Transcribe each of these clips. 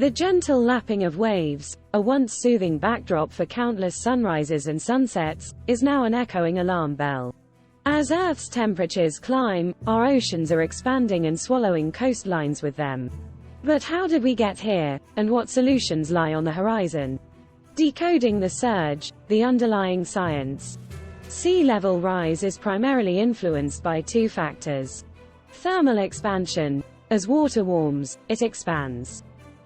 The gentle lapping of waves, a once soothing backdrop for countless sunrises and sunsets, is now an echoing alarm bell. As Earth's temperatures climb, our oceans are expanding and swallowing coastlines with them. But how did we get here, and what solutions lie on the horizon? Decoding the surge, the underlying science. Sea level rise is primarily influenced by two factors. Thermal expansion. As water warms, it expands.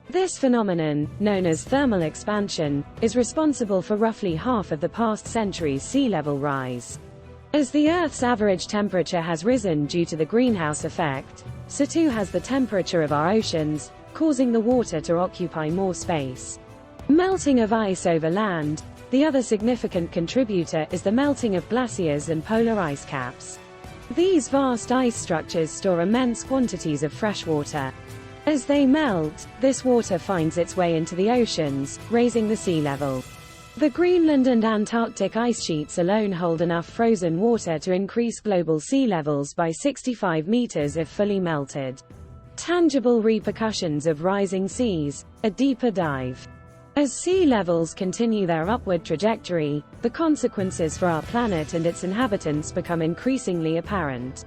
This phenomenon, known as thermal expansion, is responsible for roughly half of the past century's sea level rise. As the Earth's average temperature has risen due to the greenhouse effect, so too has the temperature of our oceans, causing the water to occupy more space. Melting of ice over land. The other significant contributor is the melting of glaciers and polar ice caps. These vast ice structures store immense quantities of fresh water. As they melt, this water finds its way into the oceans, raising the sea level. The Greenland and Antarctic ice sheets alone hold enough frozen water to increase global sea levels by 65 meters if fully melted. Tangible repercussions of rising seas. A deeper dive. As sea levels continue their upward trajectory, the consequences for our planet and its inhabitants become increasingly apparent.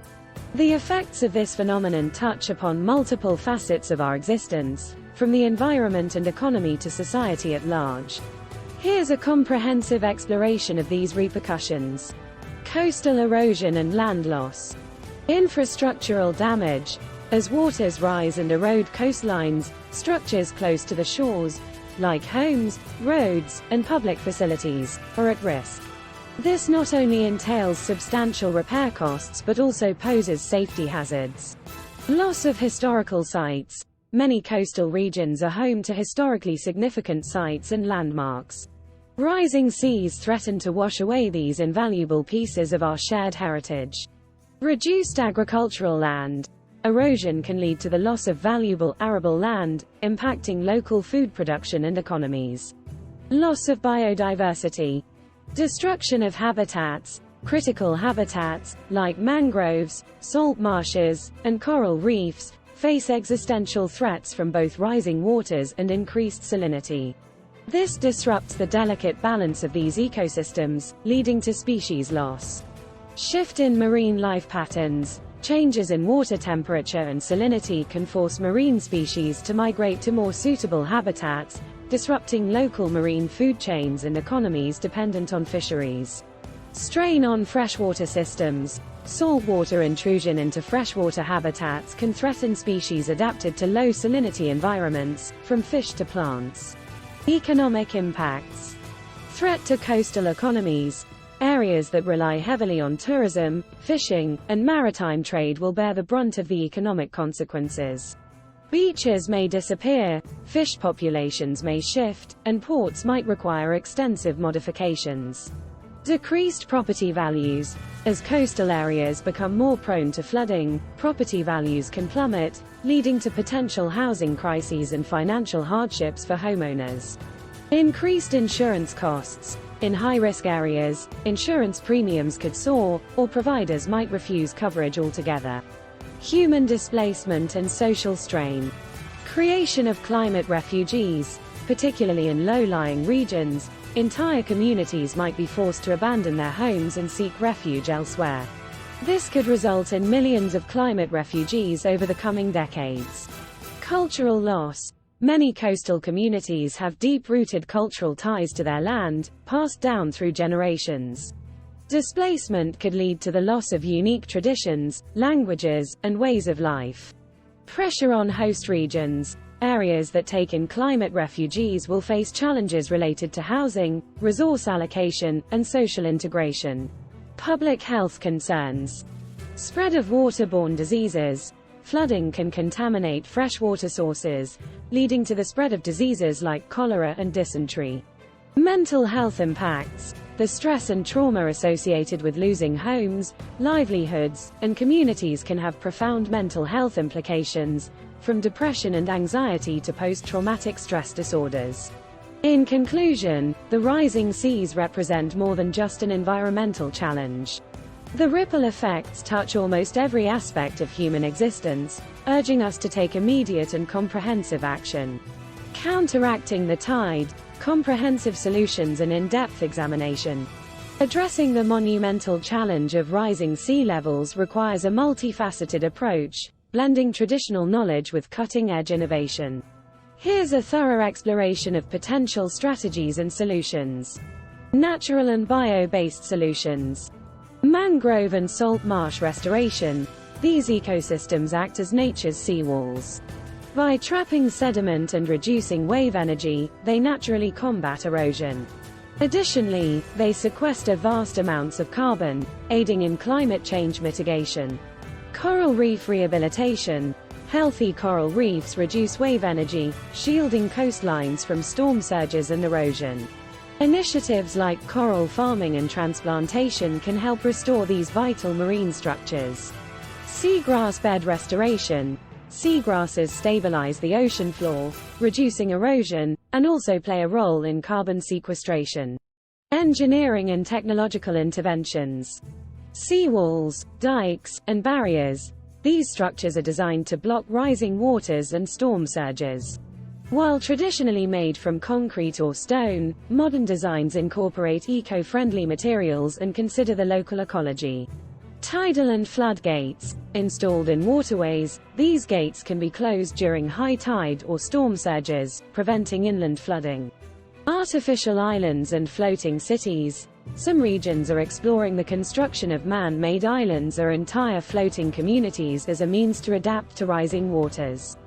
The effects of this phenomenon touch upon multiple facets of our existence, from the environment and economy to society at large. Here's a comprehensive exploration of these repercussions. Coastal erosion and land loss. Infrastructural damage. As waters rise and erode coastlines, structures close to the shores, like homes, roads, and public facilities, are at risk. This not only entails substantial repair costs but also poses safety hazards. Loss of historical sites. Many coastal regions are home to historically significant sites and landmarks. Rising seas threaten to wash away these invaluable pieces of our shared heritage. Reduced agricultural land. Erosion can lead to the loss of valuable arable land, impacting local food production and economies. Loss of biodiversity. Destruction of habitats. Critical habitats, like mangroves, salt marshes, and coral reefs, face existential threats from both rising waters and increased salinity. This disrupts the delicate balance of these ecosystems, leading to species loss. Shift in marine life patterns. Changes in water temperature and salinity can force marine species to migrate to more suitable habitats, disrupting local marine food chains and economies dependent on fisheries. Strain on freshwater systems. Saltwater intrusion into freshwater habitats can threaten species adapted to low salinity environments, from fish to plants. Economic impacts. Threat to coastal economies. Areas that rely heavily on tourism, fishing, and maritime trade will bear the brunt of the economic consequences. Beaches may disappear, fish populations may shift, and ports might require extensive modifications. Decreased property values. As coastal areas become more prone to flooding, property values can plummet, leading to potential housing crises and financial hardships for homeowners. Increased insurance costs. In high-risk areas, insurance premiums could soar, or providers might refuse coverage altogether. Human displacement and social strain. Creation of climate refugees. Particularly in low-lying regions, entire communities might be forced to abandon their homes and seek refuge elsewhere. This could result in millions of climate refugees over the coming decades. Cultural loss. Many coastal communities have deep-rooted cultural ties to their land, passed down through generations. Displacement could lead to the loss of unique traditions, languages, and ways of life. Pressure on host regions. Areas that take in climate refugees will face challenges related to housing, resource allocation, and social integration. Public health concerns. Spread of waterborne diseases. Flooding can contaminate freshwater sources, leading to the spread of diseases like cholera and dysentery. Mental health impacts. The stress and trauma associated with losing homes, livelihoods, and communities can have profound mental health implications, from depression and anxiety to post-traumatic stress disorders. In conclusion, the rising seas represent more than just an environmental challenge. The ripple effects touch almost every aspect of human existence, urging us to take immediate and comprehensive action. Counteracting the tide, comprehensive solutions and in-depth examination. Addressing the monumental challenge of rising sea levels requires a multifaceted approach, blending traditional knowledge with cutting-edge innovation. Here's a thorough exploration of potential strategies and solutions. Natural and bio-based solutions. Mangrove and salt marsh restoration. These ecosystems act as nature's seawalls. By trapping sediment and reducing wave energy, they naturally combat erosion. Additionally, they sequester vast amounts of carbon, aiding in climate change mitigation. Coral reef rehabilitation. Healthy coral reefs reduce wave energy, shielding coastlines from storm surges and erosion. Initiatives like coral farming and transplantation can help restore these vital marine structures. Seagrass bed restoration. Seagrasses stabilize the ocean floor, reducing erosion, and also play a role in carbon sequestration. Engineering and technological interventions. Seawalls, dikes, and barriers. These structures are designed to block rising waters and storm surges. While traditionally made from concrete or stone, modern designs incorporate eco-friendly materials and consider the local ecology. Tidal and flood gates. Installed in waterways, these gates can be closed during high tide or storm surges, preventing inland flooding. Artificial islands and floating cities. Some regions are exploring the construction of man-made islands or entire floating communities as a means to adapt to rising waters.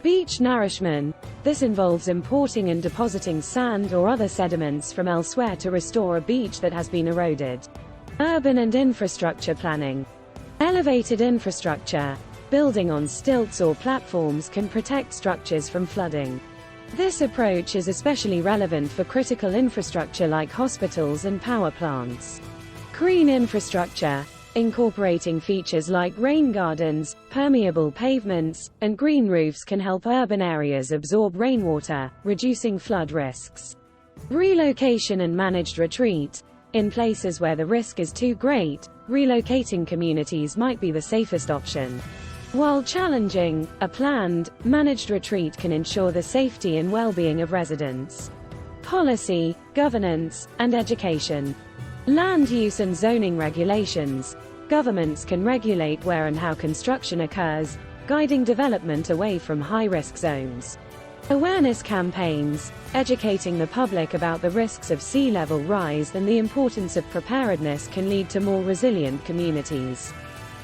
Beach nourishment. This involves importing and depositing sand or other sediments from elsewhere to restore a beach that has been eroded. Urban and infrastructure planning. Elevated infrastructure. Building on stilts or platforms can protect structures from flooding. This approach is especially relevant for critical infrastructure like hospitals and power plants. Green infrastructure. Incorporating features like rain gardens, permeable pavements, and green roofs can help urban areas absorb rainwater, reducing flood risks. Relocation and managed retreat. In places where the risk is too great, relocating communities might be the safest option. While challenging, a planned, managed retreat can ensure the safety and well-being of residents. Policy, governance, and education. Land use and zoning regulations. Governments can regulate where and how construction occurs, guiding development away from high-risk zones. Awareness campaigns. Educating the public about the risks of sea level rise and the importance of preparedness can lead to more resilient communities.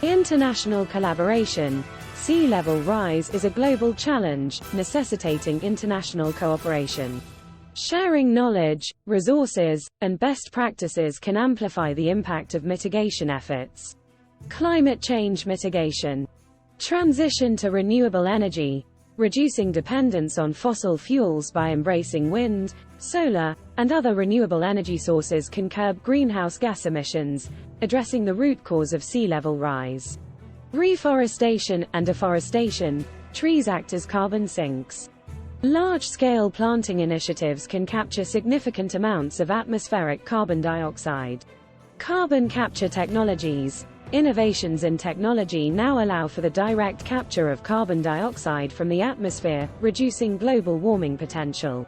International collaboration. Sea level rise is a global challenge, necessitating international cooperation. Sharing knowledge, resources, and best practices can amplify the impact of mitigation efforts. Climate change mitigation. Transition to renewable energy. Reducing dependence on fossil fuels by embracing wind, solar, and other renewable energy sources can curb greenhouse gas emissions, addressing the root cause of sea level rise. Reforestation and deforestation. Trees act as carbon sinks. Large-scale planting initiatives can capture significant amounts of atmospheric carbon dioxide. Carbon capture technologies. Innovations in technology now allow for the direct capture of carbon dioxide from the atmosphere, reducing global warming potential.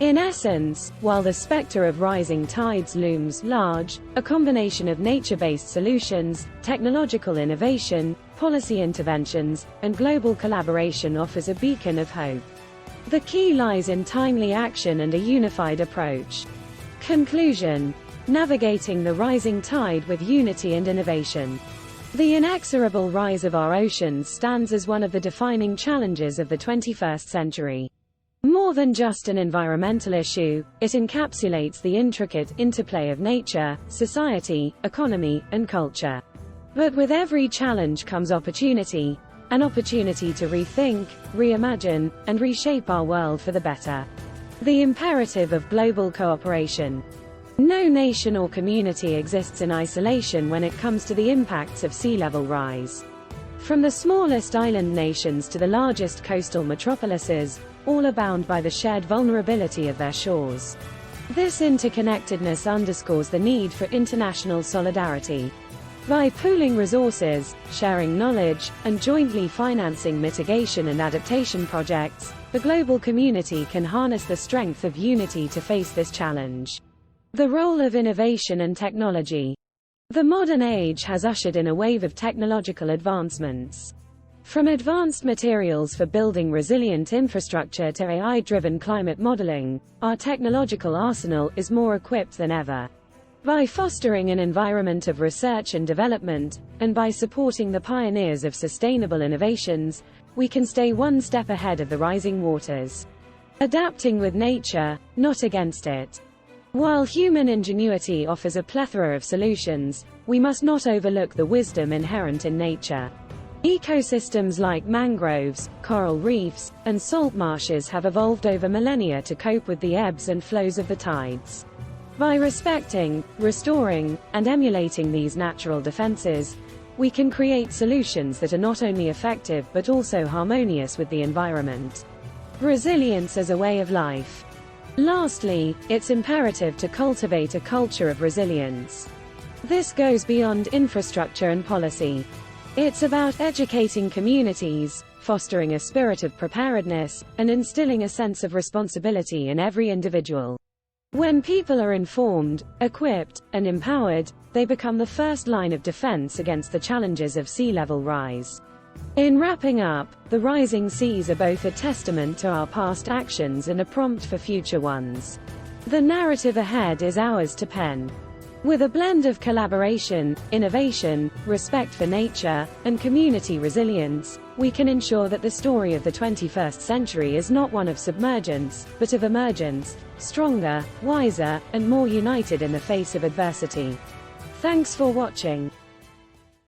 In essence, while the specter of rising tides looms large, a combination of nature-based solutions, technological innovation, policy interventions, and global collaboration offers a beacon of hope. The key lies in timely action and a unified approach. Conclusion. Navigating the rising tide with unity and innovation. The inexorable rise of our oceans stands as one of the defining challenges of the 21st century. More than just an environmental issue, it encapsulates the intricate interplay of nature, society, economy, and culture. But with every challenge comes opportunity, an opportunity to rethink, reimagine, and reshape our world for the better. The imperative of global cooperation. No nation or community exists in isolation when it comes to the impacts of sea level rise. From the smallest island nations to the largest coastal metropolises, all are bound by the shared vulnerability of their shores. This interconnectedness underscores the need for international solidarity. By pooling resources, sharing knowledge, and jointly financing mitigation and adaptation projects, the global community can harness the strength of unity to face this challenge. The role of innovation and technology. The modern age has ushered in a wave of technological advancements. From advanced materials for building resilient infrastructure to AI-driven climate modeling, our technological arsenal is more equipped than ever. By fostering an environment of research and development, and by supporting the pioneers of sustainable innovations, we can stay one step ahead of the rising waters. Adapting with nature, not against it. While human ingenuity offers a plethora of solutions, we must not overlook the wisdom inherent in nature. Ecosystems like mangroves, coral reefs, and salt marshes have evolved over millennia to cope with the ebbs and flows of the tides. By respecting, restoring, and emulating these natural defenses, we can create solutions that are not only effective but also harmonious with the environment. Resilience as a way of life. Lastly, it's imperative to cultivate a culture of resilience. This goes beyond infrastructure and policy. It's about educating communities, fostering a spirit of preparedness, and instilling a sense of responsibility in every individual. When people are informed, equipped, and empowered, they become the first line of defense against the challenges of sea level rise. In wrapping up, the rising seas are both a testament to our past actions and a prompt for future ones. The narrative ahead is ours to pen. With a blend of collaboration, innovation, respect for nature, and community resilience, we can ensure that the story of the 21st century is not one of submergence, but of emergence, stronger, wiser, and more united in the face of adversity. Thanks for watching.